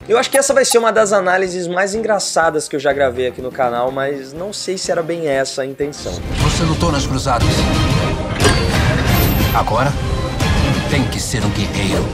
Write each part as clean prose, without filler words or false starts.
Eu acho que essa vai ser uma das análises mais engraçadas que eu já gravei aqui no canal, mas não sei se era bem essa a intenção. Você lutou nas cruzadas. Agora tem que ser um guerreiro.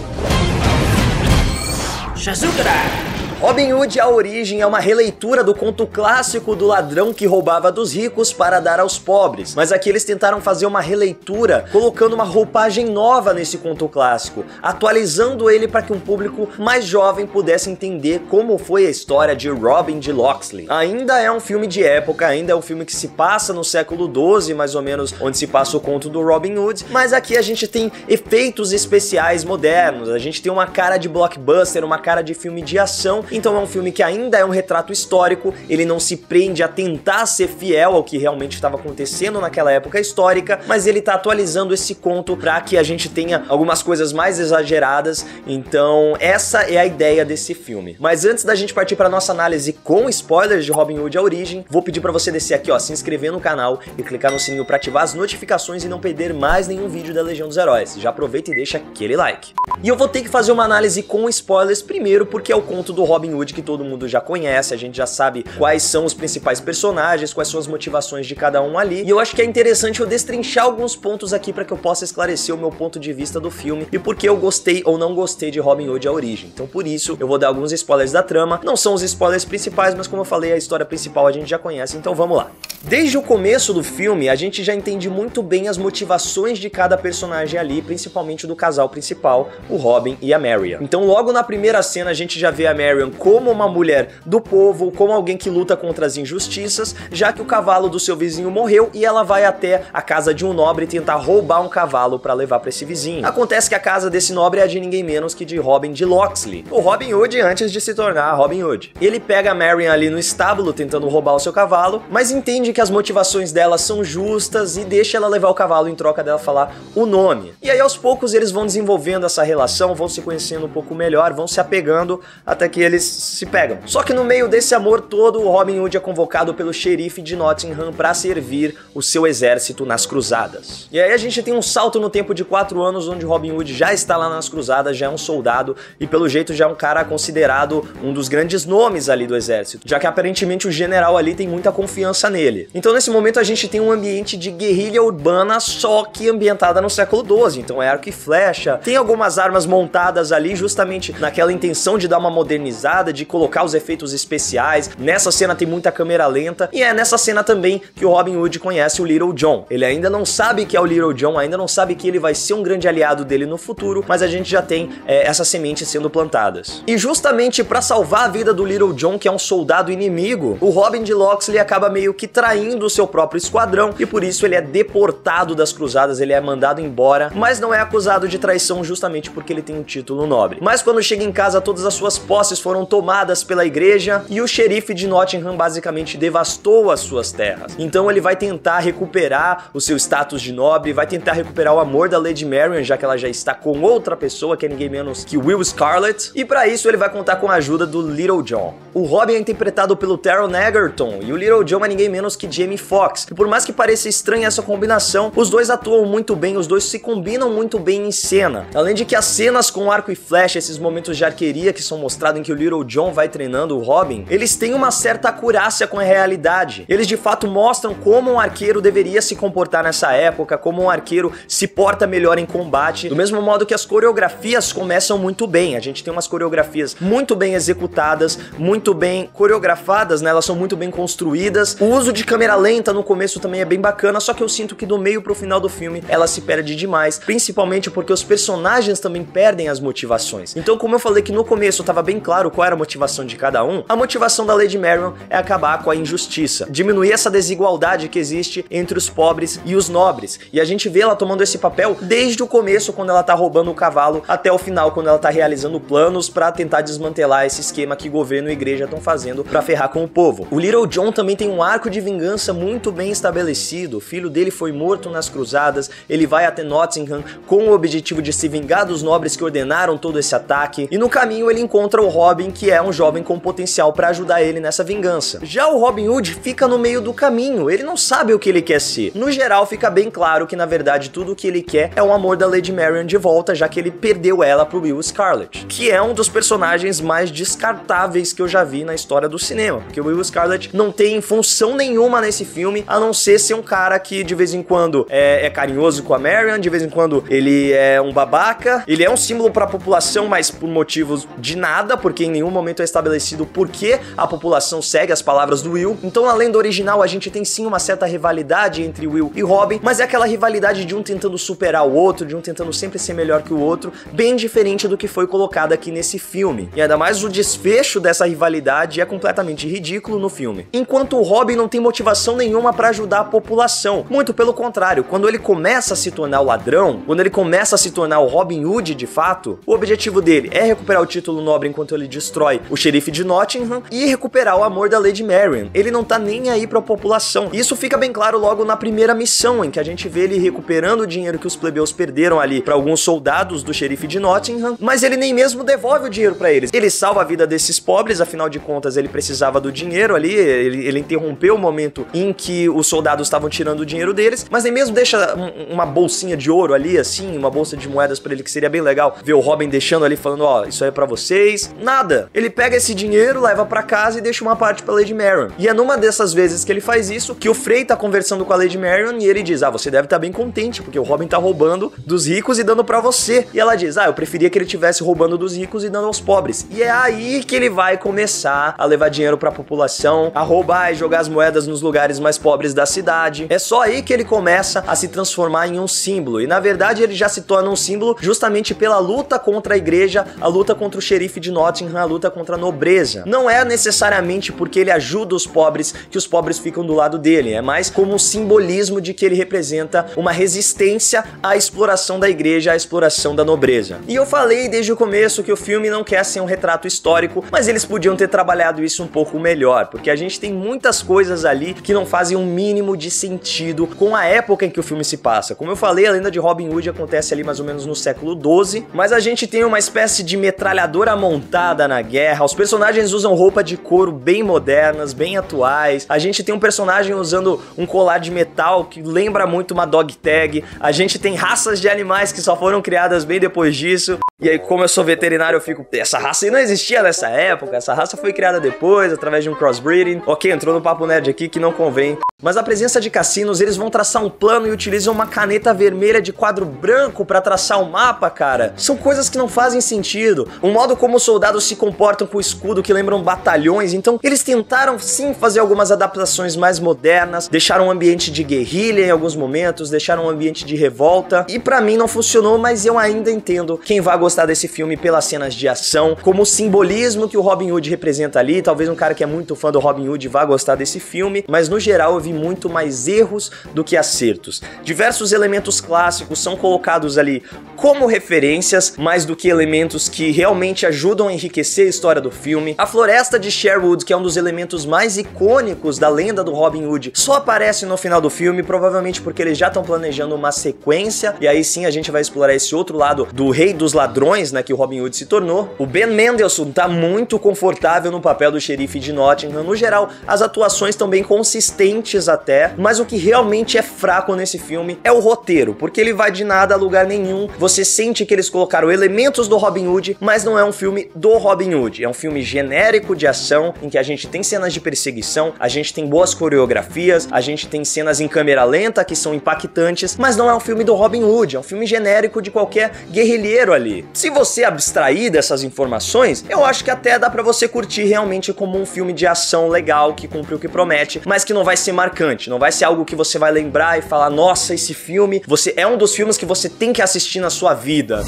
Shazukara! Robin Hood, A Origem, é uma releitura do conto clássico do ladrão que roubava dos ricos para dar aos pobres. Mas aqui eles tentaram fazer uma releitura, colocando uma roupagem nova nesse conto clássico, atualizando ele para que um público mais jovem pudesse entender como foi a história de Robin de Locksley. Ainda é um filme de época, ainda é um filme que se passa no século XII, mais ou menos, onde se passa o conto do Robin Hood, mas aqui a gente tem efeitos especiais modernos, a gente tem uma cara de blockbuster, uma cara de filme de ação. Então é um filme que ainda é um retrato histórico, ele não se prende a tentar ser fiel ao que realmente estava acontecendo naquela época histórica, mas ele tá atualizando esse conto para que a gente tenha algumas coisas mais exageradas. Então essa é a ideia desse filme. Mas antes da gente partir para nossa análise com spoilers de Robin Hood, A Origem, vou pedir para você descer aqui, ó, se inscrever no canal e clicar no sininho para ativar as notificações e não perder mais nenhum vídeo da Legião dos Heróis. Já aproveita e deixa aquele like. E eu vou ter que fazer uma análise com spoilers primeiro, porque é o conto do Robin Hood que todo mundo já conhece, a gente já sabe quais são os principais personagens, quais são as motivações de cada um ali, e eu acho que é interessante eu destrinchar alguns pontos aqui para que eu possa esclarecer o meu ponto de vista do filme e por que eu gostei ou não gostei de Robin Hood, A Origem. Então por isso eu vou dar alguns spoilers da trama, não são os spoilers principais, mas como eu falei, a história principal a gente já conhece, então vamos lá. Desde o começo do filme, a gente já entende muito bem as motivações de cada personagem ali, principalmente do casal principal, o Robin e a Marion. Então logo na primeira cena a gente já vê a Marion como uma mulher do povo, como alguém que luta contra as injustiças, já que o cavalo do seu vizinho morreu e ela vai até a casa de um nobre tentar roubar um cavalo para levar para esse vizinho. Acontece que a casa desse nobre é de ninguém menos que de Robin de Locksley, o Robin Hood antes de se tornar Robin Hood. Ele pega a Marion ali no estábulo tentando roubar o seu cavalo, mas entende que as motivações dela são justas e deixa ela levar o cavalo em troca dela falar o nome. E aí aos poucos eles vão desenvolvendo essa relação, vão se conhecendo um pouco melhor, vão se apegando até que eles se pegam. Só que no meio desse amor todo, o Robin Hood é convocado pelo xerife de Nottingham para servir o seu exército nas cruzadas. E aí a gente tem um salto no tempo de 4 anos, onde Robin Hood já está lá nas cruzadas, já é um soldado e pelo jeito já é um cara considerado um dos grandes nomes ali do exército, já que aparentemente o general ali tem muita confiança nele. Então nesse momento a gente tem um ambiente de guerrilha urbana, só que ambientada no século XII, então é arco e flecha, tem algumas armas montadas ali justamente naquela intenção de dar uma modernizada, de colocar os efeitos especiais. Nessa cena tem muita câmera lenta e é nessa cena também que o Robin Hood conhece o Little John. Ele ainda não sabe que é o Little John, ainda não sabe que ele vai ser um grande aliado dele no futuro, mas a gente já tem essas sementes sendo plantadas. E justamente para salvar a vida do Little John, que é um soldado inimigo, o Robin de Locksley acaba meio que traindo o seu próprio esquadrão e por isso ele é deportado das cruzadas, ele é mandado embora, mas não é acusado de traição justamente porque ele tem um título nobre. Mas quando chega em casa, todas as suas posses foram tomadas pela igreja e o xerife de Nottingham basicamente devastou as suas terras. Então ele vai tentar recuperar o seu status de nobre, vai tentar recuperar o amor da Lady Marion, já que ela já está com outra pessoa, que é ninguém menos que Will Scarlet, e para isso ele vai contar com a ajuda do Little John. O Robin é interpretado pelo Taron Egerton e o Little John é ninguém menos que Jamie Foxx. E por mais que pareça estranha essa combinação, os dois atuam muito bem, os dois se combinam muito bem em cena. Além de que as cenas com arco e flecha, esses momentos de arqueria que são mostrados em que o Little John vai treinando o Robin, eles têm uma certa acurácia com a realidade. Eles de fato mostram como um arqueiro deveria se comportar nessa época, como um arqueiro se porta melhor em combate, do mesmo modo que as coreografias começam muito bem. A gente tem umas coreografias muito bem executadas, muito bem coreografadas, né? Elas são muito bem construídas. O uso de câmera lenta no começo também é bem bacana, só que eu sinto que do meio pro final do filme ela se perde demais, principalmente porque os personagens também perdem as motivações. Então, como eu falei que no começo tava bem claro qual era a motivação de cada um, a motivação da Lady Marion é acabar com a injustiça, diminuir essa desigualdade que existe entre os pobres e os nobres. E a gente vê ela tomando esse papel desde o começo, quando ela tá roubando o cavalo, até o final, quando ela tá realizando planos pra tentar desmantelar esse esquema que governo e igreja estão fazendo pra ferrar com o povo. O Little John também tem um arco de vingança muito bem estabelecido. O filho dele foi morto nas cruzadas, ele vai até Nottingham com o objetivo de se vingar dos nobres que ordenaram todo esse ataque, e no caminho ele encontra o Robin Robin, que é um jovem com potencial pra ajudar ele nessa vingança. Já o Robin Hood fica no meio do caminho, ele não sabe o que ele quer ser. No geral, fica bem claro que na verdade tudo o que ele quer é o amor da Lady Marian de volta, já que ele perdeu ela pro Will Scarlet, que é um dos personagens mais descartáveis que eu já vi na história do cinema, porque o Will Scarlet não tem função nenhuma nesse filme, a não ser um cara que de vez em quando é carinhoso com a Marian, de vez em quando ele é um babaca, ele é um símbolo pra população, mas por motivos de nada, porque em nenhum momento é estabelecido por que a população segue as palavras do Will. Então na lenda original a gente tem sim uma certa rivalidade entre Will e Robin, mas é aquela rivalidade de um tentando superar o outro, de um tentando sempre ser melhor que o outro, bem diferente do que foi colocado aqui nesse filme. E ainda mais o desfecho dessa rivalidade é completamente ridículo no filme. Enquanto o Robin não tem motivação nenhuma pra ajudar a população, muito pelo contrário, quando ele começa a se tornar o ladrão, quando ele começa a se tornar o Robin Hood de fato, o objetivo dele é recuperar o título nobre enquanto ele destrói o xerife de Nottingham e recuperar o amor da Lady Marian. Ele não tá nem aí pra população. Isso fica bem claro logo na primeira missão, em que a gente vê ele recuperando o dinheiro que os plebeus perderam ali pra alguns soldados do xerife de Nottingham, mas ele nem mesmo devolve o dinheiro pra eles. Ele salva a vida desses pobres, afinal de contas ele precisava do dinheiro ali, ele interrompeu o momento em que os soldados estavam tirando o dinheiro deles, mas nem mesmo deixa uma bolsinha de ouro ali, assim, uma bolsa de moedas pra ele, que seria bem legal ver o Robin deixando ali, falando, ó, isso aí é pra vocês. Nada. Ele pega esse dinheiro, leva pra casa e deixa uma parte pra Lady Marian. E é numa dessas vezes que ele faz isso, que o Frey tá conversando com a Lady Marian e ele diz, você deve estar bem contente, porque o Robin tá roubando dos ricos e dando pra você. E ela diz, eu preferia que ele tivesse roubando dos ricos e dando aos pobres. E é aí que ele vai começar a levar dinheiro pra população, a roubar e jogar as moedas nos lugares mais pobres da cidade. É só aí que ele começa a se transformar em um símbolo. E na verdade ele já se torna um símbolo justamente pela luta contra a igreja, a luta contra o xerife de Nottingham, a luta contra a nobreza. Não é necessariamente porque ele ajuda os pobres que os pobres ficam do lado dele, é mais como um simbolismo de que ele representa uma resistência à exploração da igreja, à exploração da nobreza. E eu falei desde o começo que o filme não quer ser um retrato histórico, mas eles podiam ter trabalhado isso um pouco melhor, porque a gente tem muitas coisas ali que não fazem um mínimo de sentido com a época em que o filme se passa. Como eu falei, a lenda de Robin Hood acontece ali mais ou menos no século XII, mas a gente tem uma espécie de metralhadora montada na guerra, os personagens usam roupa de couro bem modernas, bem atuais, a gente tem um personagem usando um colar de metal que lembra muito uma dog tag, a gente tem raças de animais que só foram criadas bem depois disso, e aí como eu sou veterinário eu fico, essa raça aí não existia nessa época, essa raça foi criada depois, através de um crossbreeding. Ok, entrou no papo nerd aqui que não convém. Mas a presença de cassinos, eles vão traçar um plano e utilizam uma caneta vermelha de quadro branco pra traçar o mapa, cara. São coisas que não fazem sentido. O modo como os soldados se comportam com o escudo que lembram batalhões, então eles tentaram sim fazer algumas adaptações mais modernas, deixaram um ambiente de guerrilha em alguns momentos, deixaram um ambiente de revolta, e pra mim não funcionou, mas eu ainda entendo quem vai gostar desse filme pelas cenas de ação, como o simbolismo que o Robin Hood representa ali. Talvez um cara que é muito fã do Robin Hood vá gostar desse filme, mas no geral eu vi muito mais erros do que acertos. Diversos elementos clássicos são colocados ali como referências, mais do que elementos que realmente ajudam a enriquecer a história do filme. A floresta de Sherwood, que é um dos elementos mais icônicos da lenda do Robin Hood, só aparece no final do filme, provavelmente porque eles já estão planejando uma sequência, e aí sim a gente vai explorar esse outro lado do rei dos ladrões, né, que o Robin Hood se tornou. O Ben Mendelsohn tá muito confortável no papel do xerife de Nottingham. No geral, as atuações estão bem consistentes até, mas o que realmente é fraco nesse filme é o roteiro, porque ele vai de nada a lugar nenhum. Você sente que eles colocaram elementos do Robin Hood, mas não é um filme do Robin Hood. É um filme genérico de ação, em que a gente tem cenas de perseguição, a gente tem boas coreografias, a gente tem cenas em câmera lenta que são impactantes, mas não é um filme do Robin Hood, é um filme genérico de qualquer guerrilheiro ali. Se você abstrair dessas informações, eu acho que até dá pra você curtir realmente como um filme de ação legal, que cumpre o que promete, mas que não vai ser marcante, não vai ser algo que você vai lembrar e falar, nossa, esse filme, você é um dos filmes que você tem que assistir na sua vida.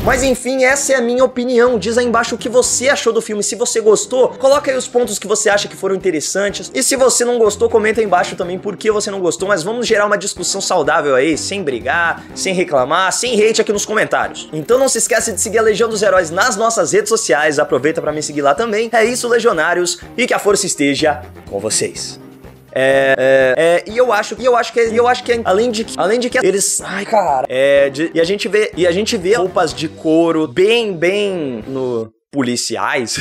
Mas enfim, essa é a minha opinião. Diz aí embaixo o que você achou do filme. Se você gostou, coloca aí os pontos que você acha que foram interessantes. E se você não gostou, comenta aí embaixo também por que você não gostou. Mas vamos gerar uma discussão saudável aí, sem brigar, sem reclamar, sem hate aqui nos comentários. Então não se esquece de seguir a Legião dos Heróis nas nossas redes sociais. Aproveita pra me seguir lá também. É isso, legionários, e que a força esteja com vocês. E eu acho que além de que eles, ai, cara, e a gente vê roupas de couro bem no policiais.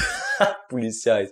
Policiais.